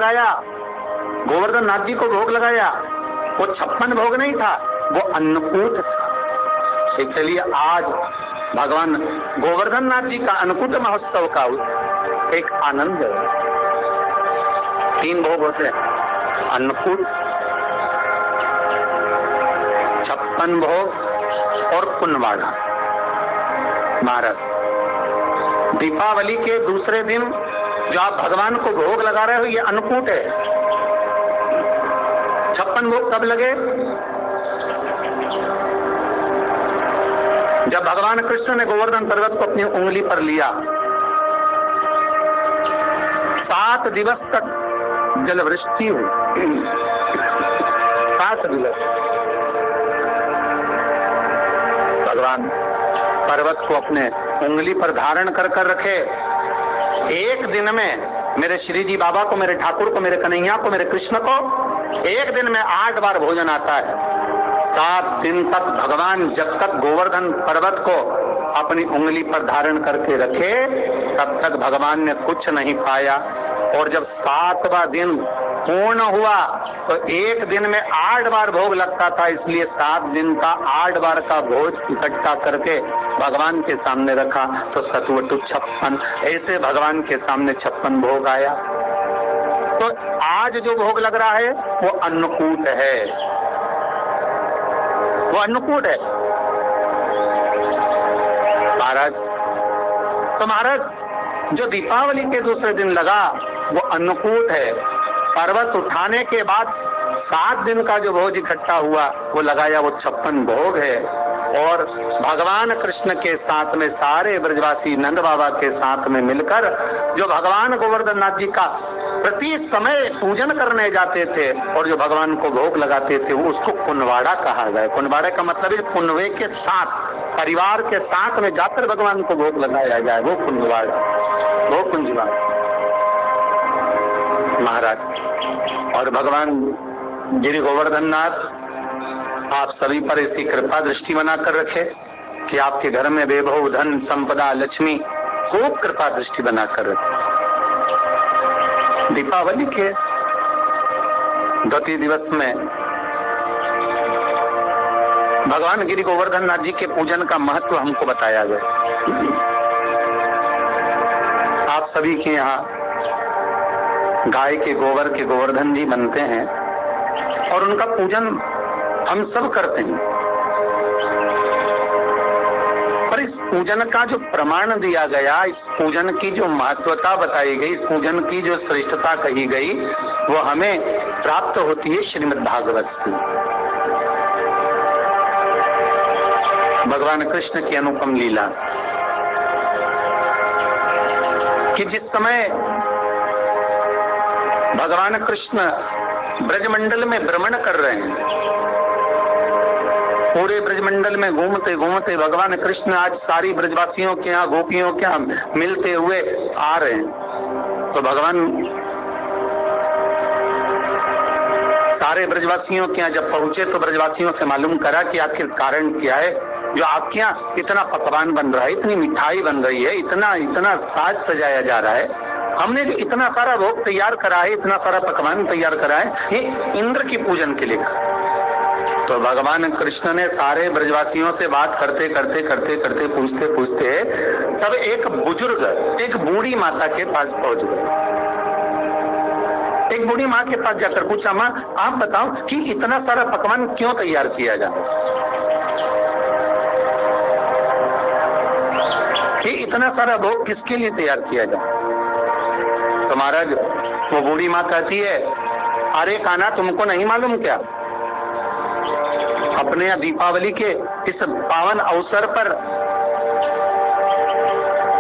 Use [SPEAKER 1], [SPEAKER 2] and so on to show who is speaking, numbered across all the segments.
[SPEAKER 1] लगाया, गोवर्धन नाथ जी को भोग लगाया, वो 56 भोग नहीं था, वो अन्नकूट था। इसलिए आज भगवान गोवर्धन नाथ जी का अन्नकूट महोत्सव का एक आनंद है। 3 भोग होते हैं, अन्नकूट, 56 भोग और कुंवाड़ा। महाराज, दीपावली के दूसरे दिन जो आप भगवान को भोग लगा रहे हो, ये अन्नकूट है। 56 भोग कब लगे? जब भगवान कृष्ण ने गोवर्धन पर्वत को अपनी उंगली पर लिया, 7 दिवस तक जलवृष्टि हुई। 7 दिवस भगवान पर्वत को अपने उंगली पर धारण कर कर रखे। एक दिन में मेरे श्री जी बाबा को, मेरे ठाकुर को, मेरे कन्हैया को, मेरे कृष्ण को एक दिन में 8 बार भोजन आता है। 7 दिन तक भगवान जब तक गोवर्धन पर्वत को अपनी उंगली पर धारण करके रखे, तब तक भगवान ने कुछ नहीं पाया। और जब 7वां दिन पूर्ण हुआ तो एक दिन में 8 बार भोग लगता था, इसलिए 7 दिन का 8 बार का भोज इकट्ठा करके भगवान के सामने रखा, तो सतवटु 56, ऐसे भगवान के सामने 56 भोग आया। तो आज जो भोग लग रहा है वो अन्नकूट है, वो अन्नकूट है महाराज। तो महाराज, जो दीपावली के दूसरे दिन लगा वो अन्नकूट है। पर्वत उठाने के बाद 7 दिन का जो भोज इकट्ठा हुआ वो लगाया, वो 56 भोग है। और भगवान कृष्ण के साथ में सारे ब्रजवासी नंद बाबा के साथ में मिलकर जो भगवान गोवर्धन नाथ जी का प्रति समय पूजन करने जाते थे और जो भगवान को भोग लगाते थे, वो उसको कुंवाड़ा कहा गया। कुंवाड़ा का मतलब है कुंवे के साथ, परिवार के साथ में जाकर भगवान को भोग लगाया जाए, वो कुंवाड़ा, वो कुंजवाड़ा महाराज। और भगवान गिरि गोवर्धन नाथ आप सभी पर ऐसी कृपा दृष्टि बनाकर रखे कि आपके घर में वैभव, धन, संपदा, लक्ष्मी खूब कृपा दृष्टि बनाकर रखे। दीपावली के 2 दिवस में भगवान गिरि गोवर्धन नाथ जी के पूजन का महत्व हमको बताया गया। आप सभी के यहाँ गाय के गोबर के गोवर्धन जी बनते हैं और उनका पूजन हम सब करते हैं। पर इस पूजन का जो प्रमाण दिया गया, इस पूजन की जो महत्वता बताई गई, इस पूजन की जो श्रेष्ठता कही गई, वो हमें प्राप्त होती है श्रीमद् भागवत से। भगवान कृष्ण की अनुपम लीला कि जिस समय भगवान कृष्ण ब्रजमंडल में भ्रमण कर रहे हैं, पूरे ब्रजमंडल में घूमते घूमते भगवान कृष्ण आज सारी ब्रजवासियों के यहाँ, गोपियों के यहाँ मिलते हुए आ रहे हैं। तो भगवान सारे ब्रजवासियों के यहाँ जब पहुंचे तो ब्रजवासियों से मालूम करा कि आखिर कारण क्या है जो आपके यहाँ इतना पकवान बन रहा है, इतनी मिठाई बन रही है, इतना साज सजाया जा रहा है, हमने जो इतना सारा भोग तैयार करा है, इतना सारा पकवान तैयार करा है, ये इंद्र की पूजन के लिए। तो भगवान कृष्ण ने सारे ब्रजवासियों से बात करते करते पूछते तब एक बुजुर्ग, एक बूढ़ी माता के पास पहुंच गए। एक बूढ़ी माँ के पास जाकर पूछा, माँ आप बताओ कि इतना सारा पकवान क्यों तैयार किया जाए, कि इतना सारा भोग किसके लिए तैयार किया जाए। तो महाराज वो बूढ़ी माँ कहती है, अरे कान्हा तुमको नहीं मालूम क्या, अपने यहाँ दीपावली के इस पावन अवसर पर,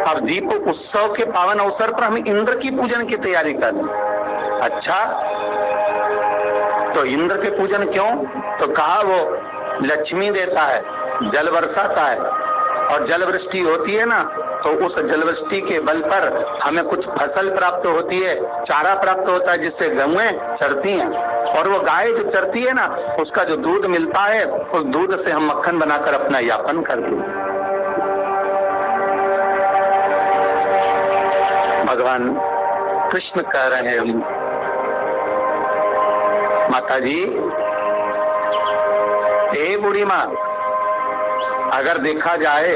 [SPEAKER 1] अब दीप उत्सव के पावन अवसर पर हम इंद्र की पूजन की तैयारी कर रहे हैं। अच्छा, तो इंद्र के पूजन क्यों? तो कहा वो लक्ष्मी देता है, जल बरसाता है, और जल वृष्टि होती है ना, तो उस जल वृष्टि के बल पर हमें कुछ फसल प्राप्त होती है, चारा प्राप्त होता है, जिससे गौएं चरती हैं, और वो गाय जो चरती है ना, उसका जो दूध मिलता है, उस दूध से हम मक्खन बनाकर अपना यापन करते हैं। भगवान कृष्ण कह रहे हैं माता जी, ए बूढ़ी माँ, अगर देखा जाए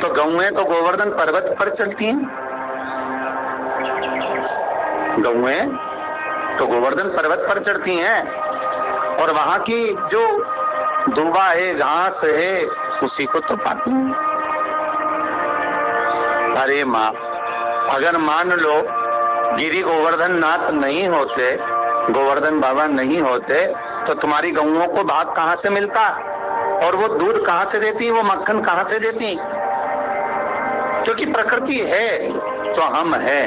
[SPEAKER 1] तो गौएं तो गोवर्धन पर्वत पर चलती हैं। गौएं तो गोवर्धन पर्वत पर चढ़ती हैं और वहां की जो दूबा है, घास है, उसी को तो पाती हैं। अरे माँ, अगर मान लो गिरी गोवर्धन नाथ नहीं होते, गोवर्धन बाबा नहीं होते, तो तुम्हारी गौओं को भाग कहाँ से मिलता और वो दूध कहाँ से देती, वो मक्खन कहाँ से देती? क्योंकि प्रकृति है तो हम हैं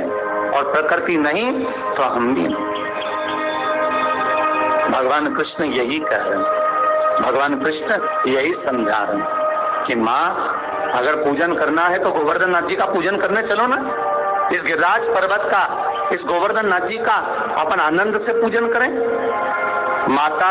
[SPEAKER 1] और प्रकृति नहीं तो हम भी नहीं। भगवान कृष्ण यही कह रहे हैं, भगवान कृष्ण यही समझा रहे हैं कि माँ, अगर पूजन करना है तो गोवर्धन नाथ जी का पूजन करने चलो ना। इस गिरिराज पर्वत का, इस गोवर्धन नाथ जी का अपन आनंद से पूजन करें। माता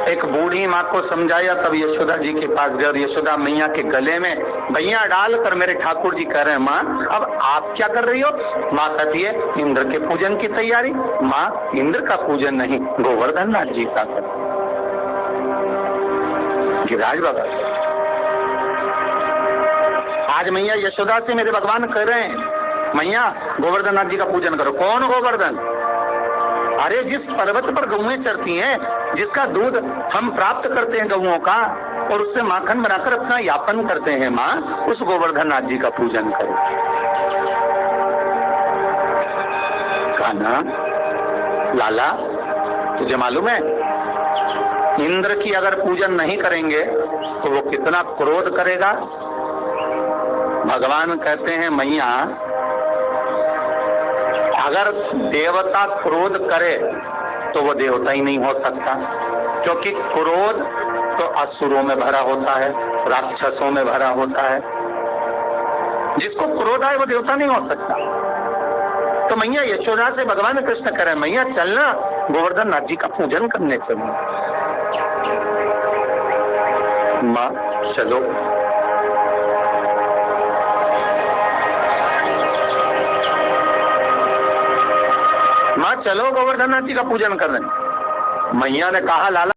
[SPEAKER 1] एक बूढ़ी माँ को समझाया, तब यशोदा जी के पास गए और यशोदा मैया के गले में भैया डालकर मेरे ठाकुर जी कह रहे हैं, माँ अब आप क्या कर रही हो? माँ कहती है, इंद्र के पूजन की तैयारी। माँ, इंद्र का पूजन नहीं, गोवर्धन नाथ जी का कर, गिरिराज बाबा। आज मैया यशोदा से मेरे भगवान कह रहे हैं, मैया गोवर्धन नाथ जी का पूजन करो। कौन गोवर्धन? अरे जिस पर्वत पर गौएं चरती हैं, जिसका दूध हम प्राप्त करते हैं गौओं का, और उससे माखन बनाकर अपना यापन करते हैं, माँ उस गोवर्धन नाथ जी का पूजन करो। कान्हा, लाला, तुझे मालूम है इंद्र की अगर पूजन नहीं करेंगे तो वो कितना क्रोध करेगा? भगवान कहते हैं, मैया अगर देवता क्रोध करे तो वो देवता ही नहीं हो सकता, क्योंकि क्रोध तो असुरों में भरा होता है, राक्षसों में भरा होता है। जिसको क्रोध आए वो देवता नहीं हो सकता। तो मैया यशोदा से भगवान कृष्ण कह रहे हैं, मैया चलना गोवर्धन नाथ जी का पूजन करने चलो। माँ चलो। माँ चलो गोवर्धन नाथ जी का पूजन करने। मैया ने कहा, लाला